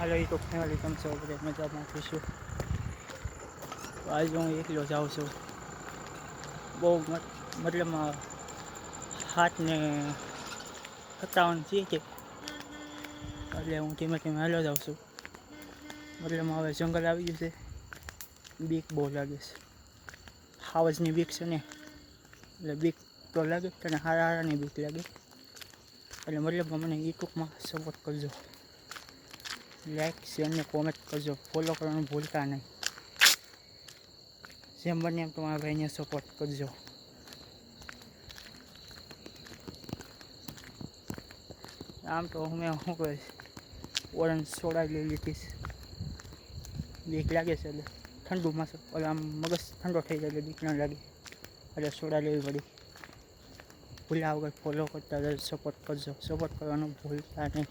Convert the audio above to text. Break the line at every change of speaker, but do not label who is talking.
હાલો YouTube family, કેમ છો? બધે મજામાં થઈશું. આજે હું એકલો જાઉં છું. બહુ મતલબ હાથને 57 થઈએ કે એટલે હું ધીમે ધીમે હાલો જાઉં છું. મતલબ હવે જંગલ આવી ગયું છે. બીક બહુ લાગે છે. હાવજની બીક છે ને, એટલે બીક તો લાગે જ તને, હારાની બીક લાગે. એટલે મતલબ મને યુટ્યુબમાં સપોર્ટ કરજો. લાઈક શેર ને કોમેન્ટ કરજો. ફોલો કરવાનું ભૂલતા નહીં. જેમ બને એમ તમારા ભાઈને સપોર્ટ કરજો. આમ તો મેં શું કહીશ, ઓરેન્જ સોડા લઈ લીધીશ. બીક લાગે છે એટલે ઠંડુમાં એટલે આમ મગજ ઠંડો થઈ જાય એટલે બીક ન લાગે, એટલે સોડા લેવી પડી. ભૂલ્યા વગર ફોલો કરતા સપોર્ટ કરજો. સપોર્ટ કરવાનું ભૂલતા નહીં.